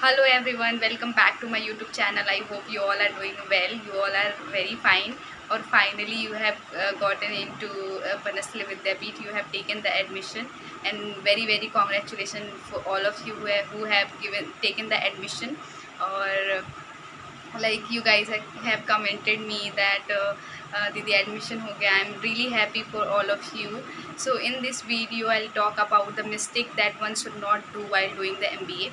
Hello everyone, welcome back to my YouTube channel. I hope you all are doing well. You all are very fine. Or finally, you have gotten into Banasli Vidyapeeth. You have taken the admission, and very congratulations for all of you who have taken the admission. Or like you guys have commented me that the admission ho gaya. I'm really happy for all of you. So in this video I'll talk about the mistake that one should not do while doing the MBA,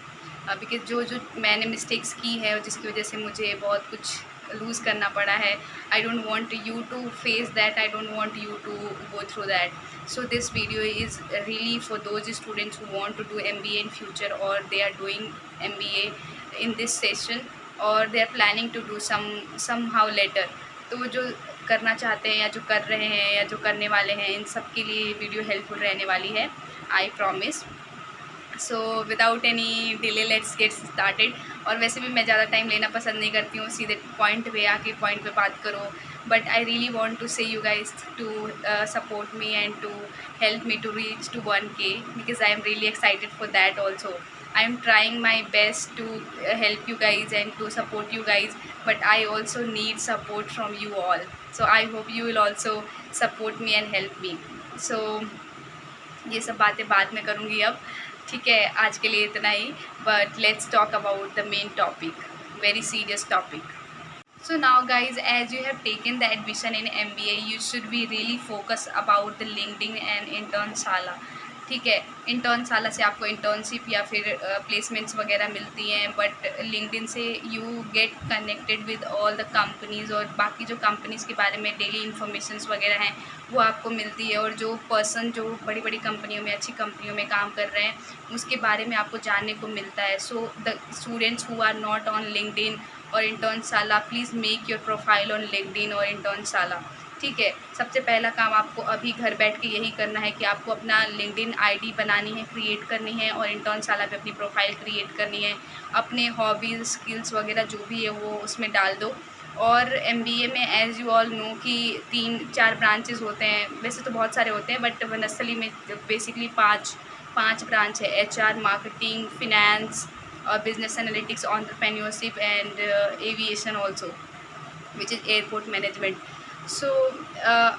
because जो मैंने mistakes की है और जिसकी वजह से मुझे बहुत कुछ लूज़ करना पड़ा है. I don't want you to face that. I don't want you to go through that. So this video is really for those students who want to do MBA in future, or they are doing MBA in this session, or they are planning to do somehow later. तो वो जो करना चाहते हैं या जो कर रहे हैं या जो करने वाले हैं, इन सब के लिए वीडियो हेल्पफुल रहने वाली है, I promise. So without any delay let's get started. और वैसे भी मैं ज़्यादा टाइम लेना पसंद नहीं करती हूँ, सीधे पॉइंट पे आके पॉइंट पे बात करो. But I really want to say you guys to support me and to help me to reach to 1K, because I am really excited for that also. I am trying my best to help you guys and to support you guys, but I also need support from you all. So I hope you will also support me and help me. So ये सब बातें बाद में करूँगी अब. ठीक है, आज के लिए इतना ही. But let's talk about the main topic, very serious topic. So now guys, as you have taken the admission in MBA, you should be really focus about the LinkedIn and Internshala. ठीक है, इंटर्नशाला से आपको internship या फिर placements वगैरह मिलती हैं, but LinkedIn से you get connected with all the companies, और बाकी जो कंपनीज़ के बारे में डेली इन्फॉर्मेशंस वगैरह हैं वो आपको मिलती है. और जो पर्सन जो बड़ी बड़ी कंपनियों में, अच्छी कंपनियों में काम कर रहे हैं, उसके बारे में आपको जानने को मिलता है. So the students who are not on LinkedIn और Internshala, please make your profile on LinkedIn और इंटर्नशाला. ठीक है, सबसे पहला काम आपको अभी घर बैठ के यही करना है कि आपको अपना लिंक्डइन आईडी बनानी है, क्रिएट करनी है, और इंटर्नशाला पे अपनी प्रोफाइल क्रिएट करनी है. अपने हॉबीज़, स्किल्स वगैरह जो भी है वो उसमें डाल दो. और MBA में एज़ यू ऑल नो कि 3-4 ब्रांचेस होते हैं. वैसे तो बहुत सारे होते हैं, बट वनस्थली में बेसिकली पाँच ब्रांच है: HR, मार्केटिंग, फिनेंस, और business analytics, entrepreneurship and aviation also, which is airport management. So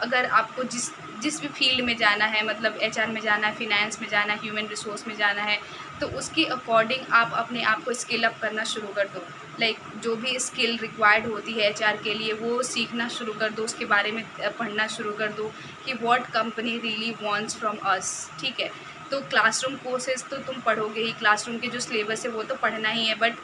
अगर आपको जिस भी फील्ड में जाना है, मतलब HR में जाना है, फिनेंस में जाना है, ह्यूमन रिसोर्स में जाना है, तो उसके अकॉर्डिंग आप अपने आप को स्किल अप करना शुरू कर दो. लाइक जो भी स्किल रिक्वायर्ड होती है HR के लिए वो सीखना शुरू कर दो, उसके बारे में पढ़ना शुरू कर दो कि what company really wants from us. ठीक है, तो क्लासरूम कोर्सेज तो तुम पढ़ोगे ही, क्लासरूम के जो सिलेबस है वो तो पढ़ना ही है, but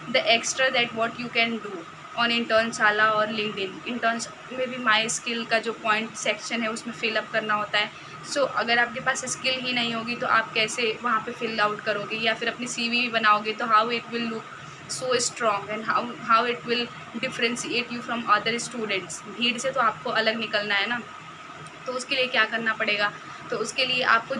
the extra that what you can do on Internshala और लिंक्डइन. इंटर्न्स में भी माई स्किल का जो पॉइंट सेक्शन है उसमें फिलअप करना होता है. सो अगर आपके पास स्किल ही नहीं होगी तो आप कैसे वहाँ पे फिल आउट करोगे, या फिर अपनी CV बनाओगे, तो how it will look so strong and how it will differentiate you from other students. भीड़ से तो आपको अलग निकलना है ना. तो उसके लिए क्या करना पड़ेगा, तो उसके लिए आपको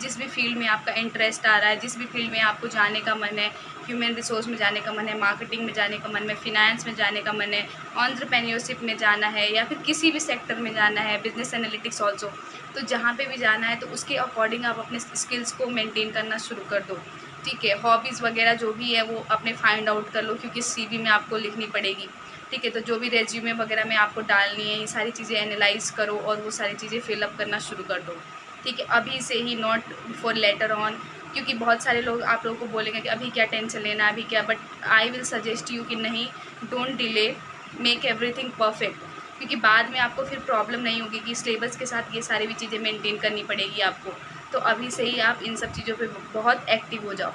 जिस भी फील्ड में आपका इंटरेस्ट आ रहा है, जिस भी फील्ड में आपको जाने का मन है, ह्यूमन रिसोर्स में जाने का मन है, मार्केटिंग में जाने का मन है, फिनेंस में जाने का मन है, एंटरप्रेन्योरशिप में जाना है, या फिर किसी भी सेक्टर में जाना है, बिजनेस एनालिटिक्स ऑल्सो, तो जहाँ पे भी जाना है तो उसके अकॉर्डिंग आप अपने स्किल्स को मेंटेन करना शुरू कर दो. ठीक है, हॉबीज़ वगैरह जो भी है वो अपने फाइंड आउट कर लो, क्योंकि CV में आपको लिखनी पड़ेगी. ठीक है, तो जो भी रेज्यूमे वगैरह में आपको डालनी है, ये सारी चीज़ें एनालाइज करो और वो सारी चीज़ें फिलअप करना शुरू कर दो. ठीक है, अभी से ही, नॉट फॉर लेटर ऑन, क्योंकि बहुत सारे लोग आप लोगों को बोलेंगे कि अभी क्या टेंशन लेना है, अभी क्या. But I will suggest you कि नहीं, don't delay, make everything perfect, क्योंकि बाद में आपको फिर प्रॉब्लम नहीं होगी कि सिलेबस के साथ ये सारी भी चीज़ें मेंटेन करनी पड़ेगी आपको. तो अभी से ही आप इन सब चीज़ों पे बहुत एक्टिव हो जाओ.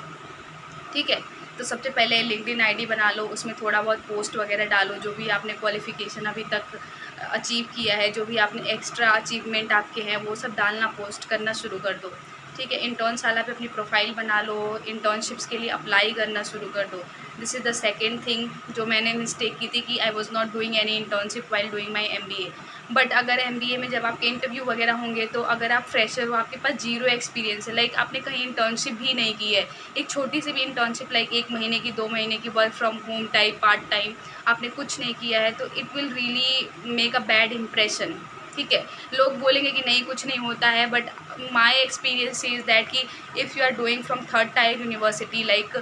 ठीक है, तो सबसे पहले लिंक्डइन आईडी बना लो, उसमें थोड़ा बहुत पोस्ट वगैरह डालो, जो भी आपने क्वालिफ़िकेशन अभी तक अचीव किया है, जो भी आपने एक्स्ट्रा अचीवमेंट आपके हैं वो सब डालना, पोस्ट करना शुरू कर दो. ठीक है, इंटर्नशाला पे अपनी प्रोफाइल बना लो, इंटर्नशिप्स के लिए अप्लाई करना शुरू कर दो. This is the second thing जो मैंने मिस्टेक की थी, कि I was not doing any internship while doing my MBA. But अगर MBA में जब आपके इंटरव्यू वगैरह होंगे, तो अगर आप फ्रेशर हो, आपके पास 0 एक्सपीरियंस है, लाइक आपने कहीं इंटर्नशिप भी नहीं की है, एक छोटी सी भी इंटर्नशिप, लाइक 1 महीने की, 2 महीने की, work from home type, part time, आपने कुछ नहीं किया है, तो it will really make a bad impression. ठीक है। लोग बोलेंगे कि नहीं कुछ नहीं होता है, but my experience is that कि if you are doing from third tier university like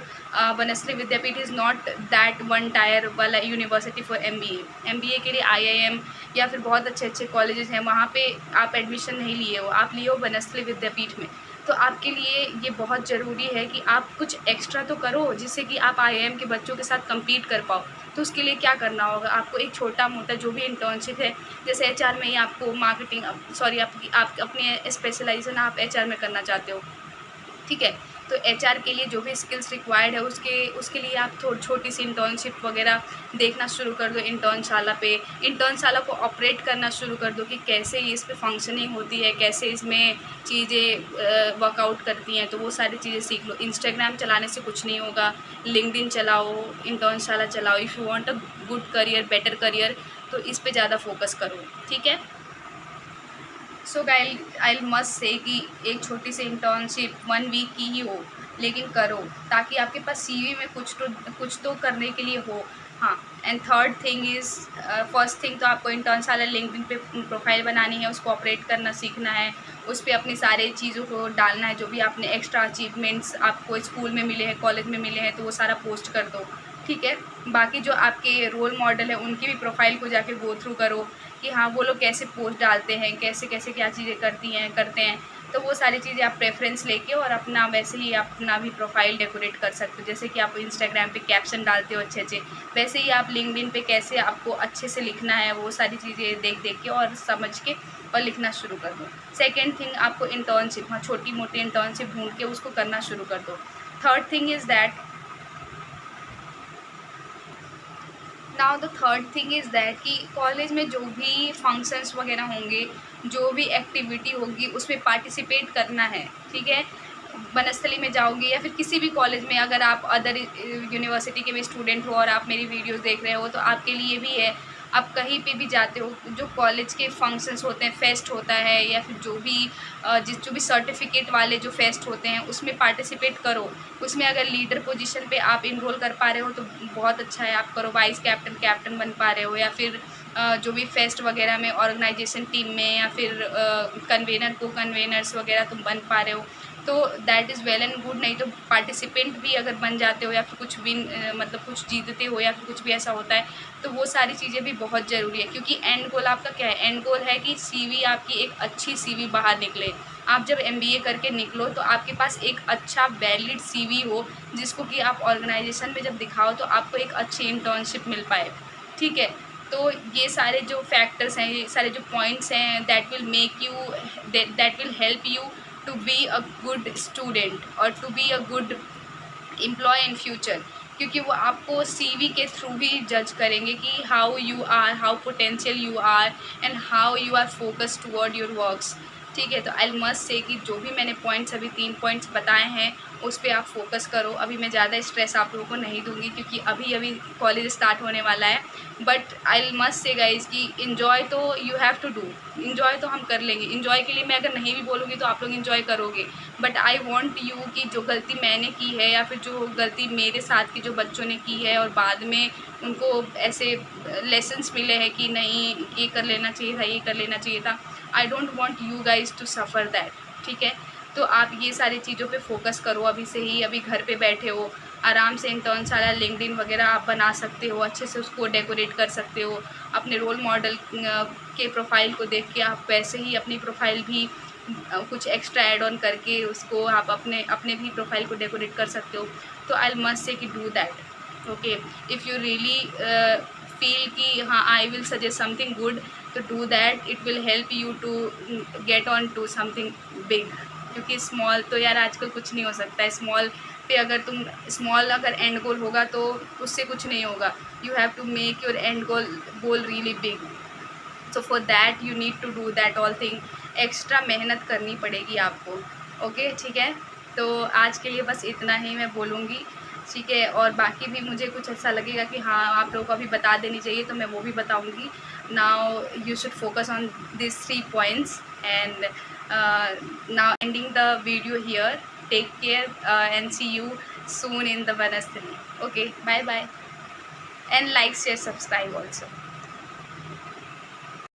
Banasthali Vidyapith is not that one tier वाला यूनिवर्सिटी फॉर MBA के लिए IIM या फिर बहुत अच्छे अच्छे कॉलेजेस हैं, वहाँ पे आप एडमिशन नहीं लिए हो, आप लिए हो बनस्थली विद्यापीठ में। तो आपके लिए ये बहुत ज़रूरी है कि आप कुछ एक्स्ट्रा तो करो जिससे कि आप IIM के बच्चों के साथ कम्पीट कर पाओ। तो उसके लिए क्या करना होगा, आपको एक छोटा मोटा जो भी इंटर्नशिप है, जैसे HR में ही आपको मार्केटिंग आप अपने स्पेशलाइजेशन आप HR में करना चाहते हो, ठीक है। तो HR के लिए जो भी स्किल्स रिक्वायर्ड है उसके लिए आप छोटी सी इंटर्नशिप वगैरह देखना शुरू कर दो। इंटर्नशाला को ऑपरेट करना शुरू कर दो कि कैसे इस पे फंक्शनिंग होती है, कैसे इसमें चीज़ें वर्कआउट करती हैं, तो वो सारी चीज़ें सीख लो। इंस्टाग्राम चलाने से कुछ नहीं होगा, लिंक्डइन चलाओ, इंटर्नशाला चलाओ। If you want a good career, better career, तो इस पे ज़्यादा फोकस करो, ठीक है। सो आई मस्ट से कि एक छोटी सी इंटर्नशिप 1 वीक की ही हो, लेकिन करो, ताकि आपके पास CV में कुछ तो करने के लिए हो। हाँ, and third thing is, first thing तो आपको इंटर्नशाला लिंक्डइन पे प्रोफाइल बनानी है, उसको ऑपरेट करना सीखना है, उस पर अपनी सारे चीज़ों को डालना है, जो भी आपने एक्स्ट्रा अचीवमेंट्स आपको स्कूल में मिले हैं, कॉलेज में मिले हैं, तो वो सारा पोस्ट कर दो, ठीक है। बाकी जो आपके रोल मॉडल है उनकी भी प्रोफाइल को जाके गो थ्रू करो कि हाँ वो लोग कैसे पोस्ट डालते हैं, कैसे कैसे क्या चीज़ें करते हैं, तो वो सारी चीज़ें आप प्रेफरेंस लेके और अपना वैसे ही अपना भी प्रोफाइल डेकोरेट कर सकते हो। जैसे कि आप इंस्टाग्राम पे कैप्शन डालते हो अच्छे अच्छे, वैसे ही आप लिंक्डइन पे कैसे आपको अच्छे से लिखना है, वो सारी चीज़ें देख के और समझ के और लिखना शुरू कर दो। सेकेंड थिंग, आपको इंटर्नशिप, हाँ छोटी मोटी इंटर्नशिप ढूंढ के उसको करना शुरू कर दो। Third thing is that, now the third thing is that कि कॉलेज में जो भी फंक्शंस वगैरह होंगे, जो भी एक्टिविटी होगी, उसमें पार्टिसिपेट करना है, ठीक है। बनस्थली में जाओगे या फिर किसी भी कॉलेज में, अगर आप अदर यूनिवर्सिटी के भी स्टूडेंट हो और आप मेरी वीडियोस देख रहे हो, तो आपके लिए भी है। आप कहीं पे भी जाते हो, जो कॉलेज के फंक्शंस होते हैं, फेस्ट होता है, या फिर जो भी सर्टिफिकेट वाले जो फेस्ट होते हैं, उसमें पार्टिसिपेट करो। उसमें अगर लीडर पोजीशन पे आप इनरोल कर पा रहे हो तो बहुत अच्छा है, आप करो। वाइस कैप्टन बन पा रहे हो, या फिर जो भी फेस्ट वगैरह में ऑर्गेनाइजेशन टीम में, या फिर कन्वेनर को कन्वेनर्स वगैरह तुम बन पा रहे हो, तो that is well and good. नहीं तो पार्टिसिपेंट भी अगर बन जाते हो, या फिर कुछ विन मतलब कुछ जीतते हो, या फिर कुछ भी ऐसा होता है, तो वो सारी चीज़ें भी बहुत ज़रूरी है। क्योंकि एंड गोल आपका क्या है, एंड गोल है कि CV आपकी एक अच्छी CV बाहर निकले। आप जब MBA करके निकलो तो आपके पास एक अच्छा वैलिड CV हो, जिसको कि आप ऑर्गेनाइजेशन में जब दिखाओ तो आपको एक अच्छी इंटर्नशिप मिल पाए, ठीक है। तो ये सारे जो फैक्टर्स हैं, ये सारे जो पॉइंट्स हैं, that will help you to be a good student और to be a good employee in future. क्योंकि वो आपको CV के थ्रू ही जज करेंगे कि how you are, how potential you are, and how you are focus toward your works, ठीक है। तो आई मस्ट से कि जो भी मैंने पॉइंट्स अभी 3 पॉइंट्स बताए हैं, उस पर आप फोकस करो। अभी मैं ज़्यादा स्ट्रेस आप लोगों को नहीं दूंगी, क्योंकि अभी कॉलेज स्टार्ट होने वाला है। But I must say guys कि इन्जॉय तो you have to do, enjoy तो हम कर लेंगे। इन्जॉय के लिए मैं अगर नहीं भी बोलूँगी तो आप लोग इन्जॉय करोगे, बट आई वॉन्ट यू कि जो गलती मैंने की है, या फिर जो गलती मेरे साथ के जो बच्चों ने की है और बाद में उनको ऐसे लेसन्स मिले हैं कि नहीं ये कर लेना चाहिए था, ये कर लेना चाहिए था, I don't want you guys to suffer that, ठीक है। तो आप ये सारी चीज़ों पे फोकस करो अभी से ही। अभी घर पे बैठे हो, आराम से इंटर्नशाला, लिंक्डइन वगैरह आप बना सकते हो, अच्छे से उसको डेकोरेट कर सकते हो। अपने रोल मॉडल के प्रोफाइल को देख के आप वैसे ही अपनी प्रोफाइल भी कुछ एक्स्ट्रा ऐड ऑन करके उसको आप अपने भी प्रोफाइल को डेकोरेट कर सकते हो। तो आई मस्ट से कि do that, okay. If you really feel कि हाँ I will suggest something good, तो do that, it will help you to get on to something big. क्योंकि स्मॉल तो यार आजकल कुछ नहीं हो सकता है। स्मॉल पे अगर तुम स्मॉल अगर एंड गोल होगा तो उससे कुछ नहीं होगा। You have to make your end goal really big. So for that you need to do that all thing. Extra मेहनत करनी पड़ेगी आपको, ओके, ठीक है। तो आज के लिए बस इतना ही मैं बोलूँगी, ठीक है। और बाकी भी मुझे कुछ ऐसा लगेगा कि हाँ आप लोगों को अभी बता देनी चाहिए, तो मैं वो भी बताऊँगी। Now you should focus on this 3 points, and now ending the video here. Take care and see you soon in the Vanasthali. Okay, bye bye, and like, share, subscribe also.